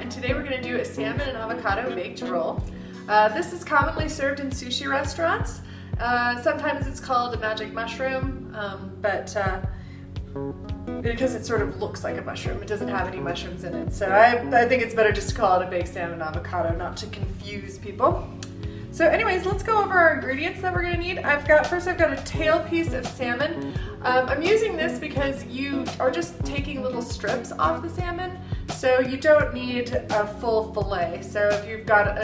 and today we're going to do a salmon and avocado baked roll. This is commonly served in sushi restaurants. Sometimes it's called a magic mushroom, because it sort of looks like a mushroom. It doesn't have any mushrooms in it. So I think it's better just to call it a baked salmon and avocado, not to confuse people. So anyways, let's go over our ingredients that we're going to need. First I've got a tail piece of salmon. I'm using this because you are just taking little strips off the salmon, so you don't need a full fillet. So if you've got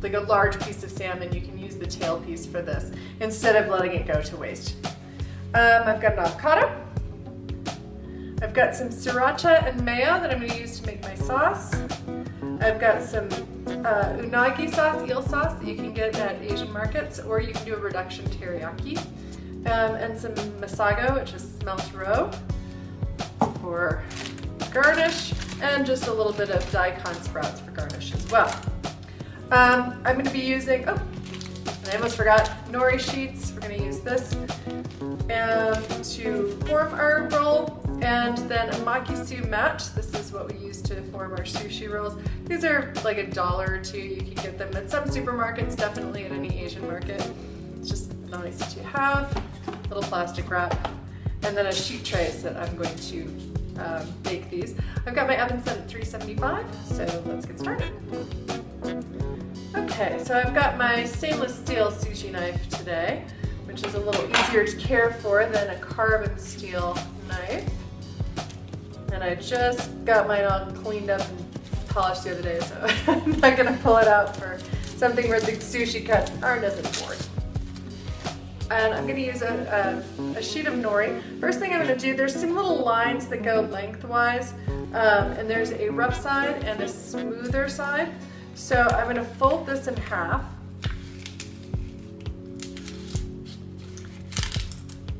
like a large piece of salmon, you can use the tail piece for this instead of letting it go to waste. I've got an avocado. I've got some sriracha and mayo that I'm going to use to make my sauce. I've got some unagi sauce, eel sauce that you can get at Asian markets, or you can do a reduction teriyaki. And some masago, which is smelt roe, for garnish, and just a little bit of daikon sprouts for garnish as well. I'm going to be using, I almost forgot, nori sheets. We're going to use this to form our roll, and then a makisu mat. This is what we use to form our sushi rolls. These are like $1 or $2. You can get them at some supermarkets, definitely at any Asian market. It's just nice to have. Little plastic wrap, and then a sheet trays that I'm going to bake these. I've got my oven set at 375, so let's get started. Okay, so I've got my stainless steel sushi knife today, which is a little easier to care for than a carbon steel knife. And I just got mine all cleaned up and polished the other day, so I'm not going to pull it out for something where the sushi cuts aren't as important. And I'm going to use a sheet of nori. First thing I'm going to do, there's some little lines that go lengthwise, and there's a rough side and a smoother side. So I'm going to fold this in half.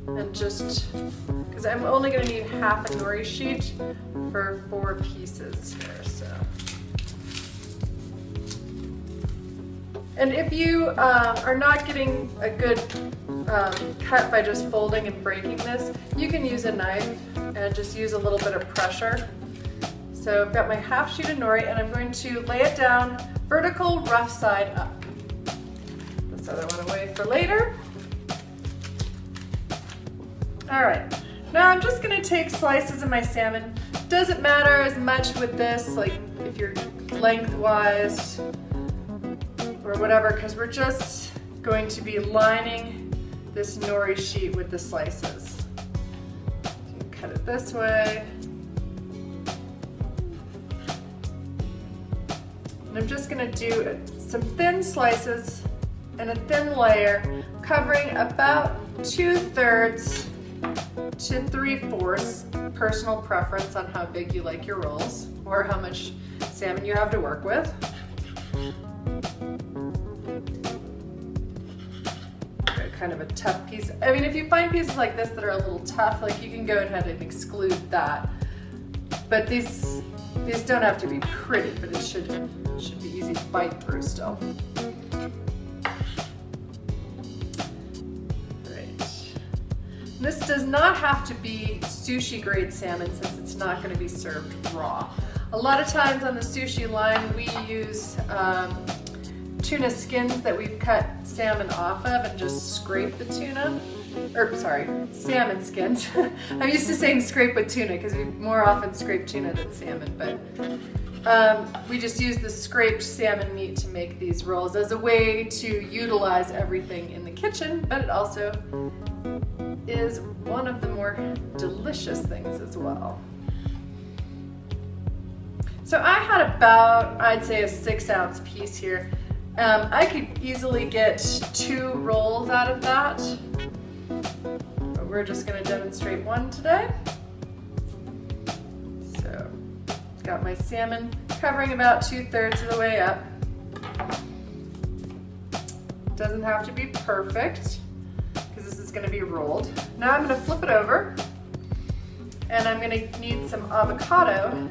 And just, because I'm only going to need half a nori sheet for 4 pieces here, so. And if you are not getting a good cut by just folding and breaking this, you can use a knife and just use a little bit of pressure. So I've got my half sheet of nori, and I'm going to lay it down vertical, rough side up. This other one away for later. All right, now I'm just going to take slices of my salmon. Doesn't matter as much with this, like if you're lengthwise or whatever, because we're just going to be lining this nori sheet with the slices. You cut it this way. And I'm just going to do some thin slices and a thin layer, covering about 2/3 to 3/4, personal preference on how big you like your rolls or how much salmon you have to work with. Kind of a tough piece. I mean, if you find pieces like this that are a little tough, like you can go ahead and exclude that. But these don't have to be pretty, but it should be easy to bite through still. Right. This does not have to be sushi grade salmon since it's not going to be served raw. A lot of times on the sushi line we use tuna skins that we've cut salmon off of and just scrape the tuna, salmon skins. I'm used to saying scrape with tuna because we more often scrape tuna than salmon, but we just use the scraped salmon meat to make these rolls as a way to utilize everything in the kitchen, but it also is one of the more delicious things as well. So I had about, I'd say, a 6-ounce piece here. I could easily get 2 rolls out of that, but we're just going to demonstrate one today. So, got my salmon covering about 2/3 of the way up. Doesn't have to be perfect because this is going to be rolled. Now I'm going to flip it over, and I'm going to need some avocado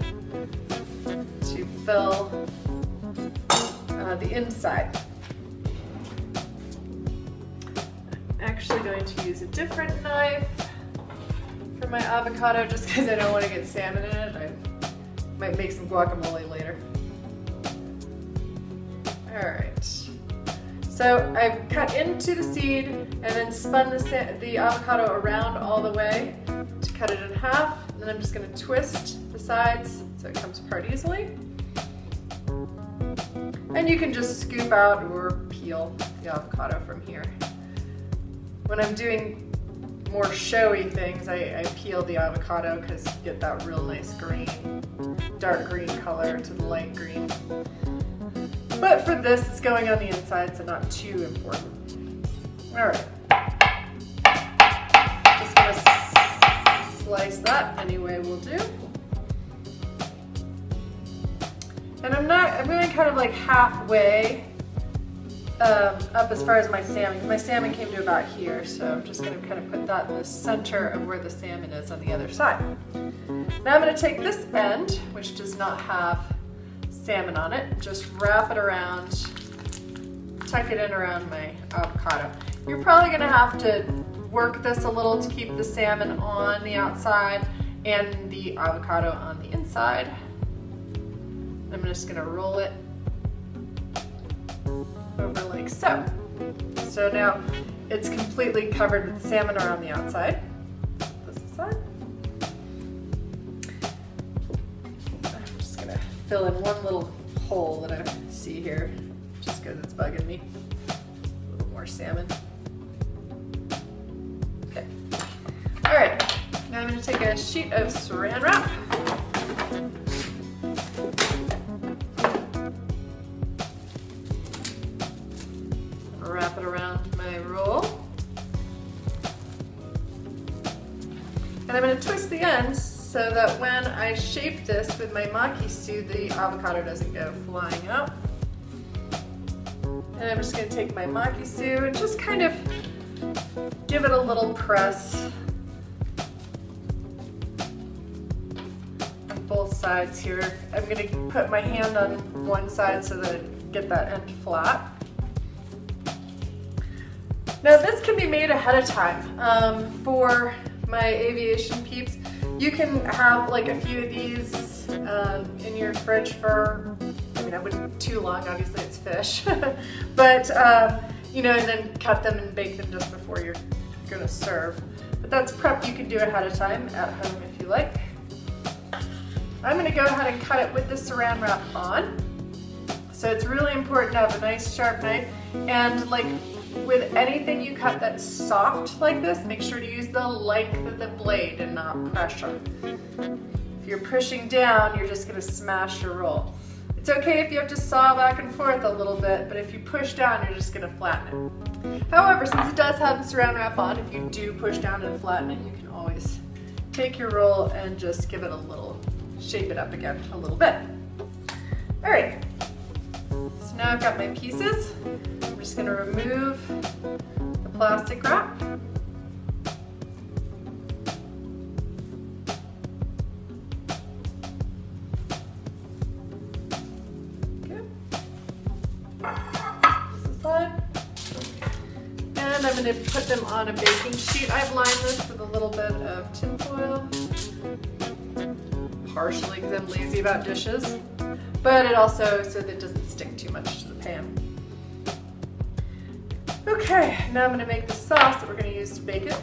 to fill the inside. I'm actually going to use a different knife for my avocado just because I don't want to get salmon in it. Might make some guacamole later. All right. So I've cut into the seed and then spun the avocado around all the way to cut it in half. And then I'm just going to twist the sides so it comes apart easily. And you can just scoop out or peel the avocado from here. When I'm doing more showy things, I peel the avocado because you get that real nice green, dark green color to the light green. But for this, it's going on the inside, so not too important. All right. Just gonna slice that any way will do. And I'm going kind of like halfway up as far as my salmon. My salmon came to about here, so I'm just going to kind of put that in the center of where the salmon is on the other side. Now I'm going to take this end, which does not have salmon on it, just wrap it around, tuck it in around my avocado. You're probably going to have to work this a little to keep the salmon on the outside and the avocado on the inside. I'm just going to roll it over like so. So now it's completely covered with salmon around the outside. This side. I'm just going to fill in one little hole that I see here, just because it's bugging me. A little more salmon. Okay. All right. Now I'm going to take a sheet of saran wrap. Wrap it around my roll. And I'm going to twist the ends so that when I shape this with my maki-su, the avocado doesn't go flying out. And I'm just going to take my maki-su and just kind of give it a little press on both sides here. I'm going to put my hand on one side so that I get that end flat. Now this can be made ahead of time. For my aviation peeps, you can have like a few of these in your fridge for, I mean, I wouldn't too long, obviously it's fish, but you know, and then cut them and bake them just before you're gonna serve. But that's prep you can do ahead of time at home if you like. I'm gonna go ahead and cut it with the saran wrap on. So it's really important to have a nice sharp knife, and like with anything you cut that's soft like this, make sure to use the length of the blade and not pressure. If you're pushing down, you're just going to smash your roll. It's okay if you have to saw back and forth a little bit, but if you push down, you're just going to flatten it. However, since it does have the saran wrap on, if you do push down and flatten it, you can always take your roll and just give it a little, shape it up again a little bit. All right, so now I've got my pieces. I'm just going to remove the plastic wrap. Okay. This aside. And I'm going to put them on a baking sheet. I've lined this with a little bit of tin foil, partially because I'm lazy about dishes, but it also so that it doesn't stick too much to the pan. Okay, now I'm going to make the sauce that we're going to use to bake it.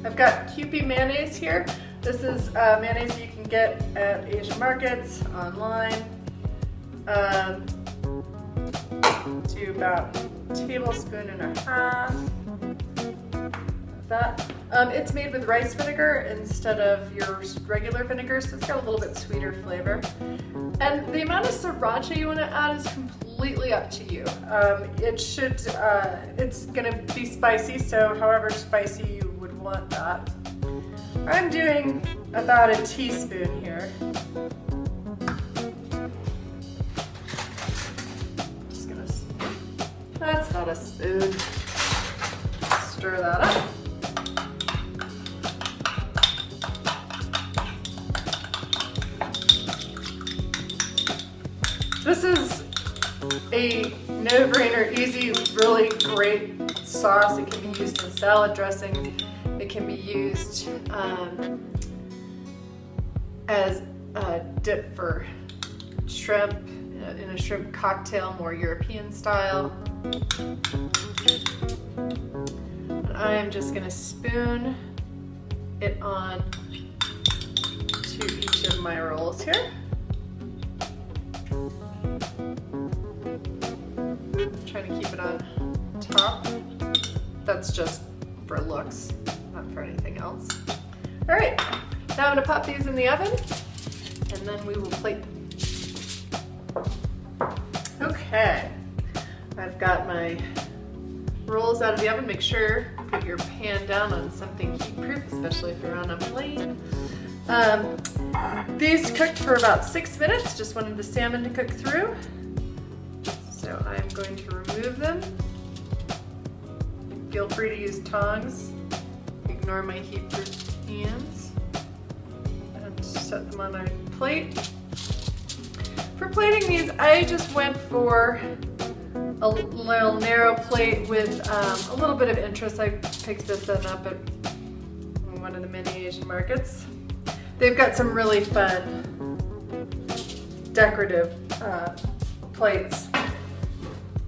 I've got Kewpie mayonnaise here. This is mayonnaise you can get at Asian markets, online. To about a tablespoon and a half of that. It's made with rice vinegar instead of your regular vinegar, so it's got a little bit sweeter flavor. And the amount of sriracha you want to add is completely up to you. It's gonna be spicy, so however spicy you would want that. I'm doing about a teaspoon here. Just gonna, that's not a spoon. Stir that up. This is a no-brainer, easy, really great sauce. It can be used in salad dressing. It can be used as dip for shrimp in a shrimp cocktail, more European style. And I am just gonna spoon it on to each of my rolls here. Trying to keep it on top. That's just for looks, not for anything else. All right, now I'm gonna pop these in the oven and then we will plate them. Okay, I've got my rolls out of the oven. Make sure you put your pan down on something heat-proof, especially if you're on a plane. These cooked for about 6 minutes. Just wanted the salmon to cook through. So I'm going to remove them. Feel free to use tongs. Ignore my heat-proof hands. And set them on a plate. For plating these, I just went for a little narrow plate with a little bit of interest. I picked this one up at one of the mini Asian markets. They've got some really fun decorative plates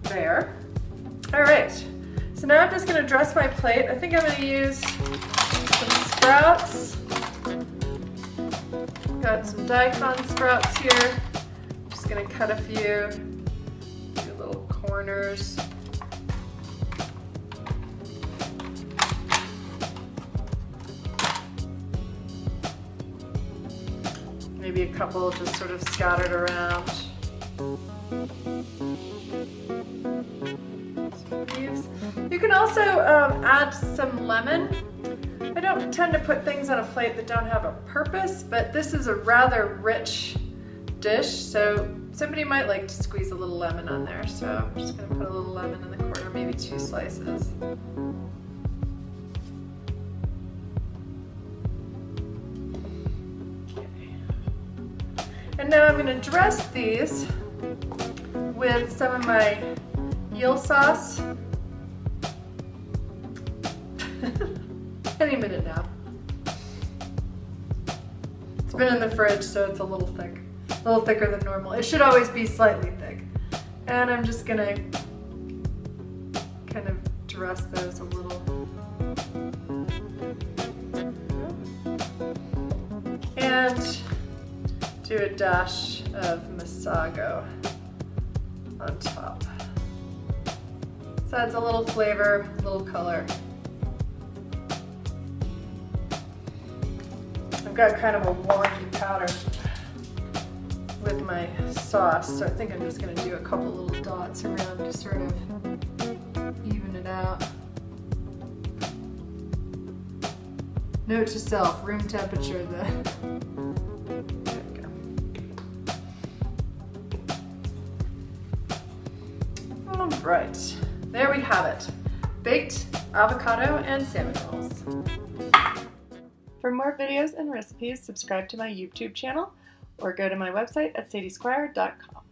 there. All right, so now I'm just gonna dress my plate. I think I'm gonna use some sprouts. Got some daikon sprouts here. Just gonna cut a few, do little corners. Maybe a couple just sort of scattered around. Some leaves. You can also add some lemon. I don't tend to put things on a plate that don't have a purpose, but this is a rather rich dish, so somebody might like to squeeze a little lemon on there. So I'm just gonna put a little lemon in the corner, maybe 2 slices. And now I'm going to dress these with some of my eel sauce. Any minute now. It's been in the fridge, so it's a little thick. A little thicker than normal. It should always be slightly thick. And I'm just going to kind of dress those a little. And do a dash of masago on top. So adds a little flavor, a little color. I've got kind of a wonky powder with my sauce, so I think I'm just going to do a couple little dots around to sort of even it out. Note to self, room temperature then. Right, there we have it. Baked avocado and salmon rolls. For more videos and recipes, subscribe to my YouTube channel or go to my website at sadiesquire.com.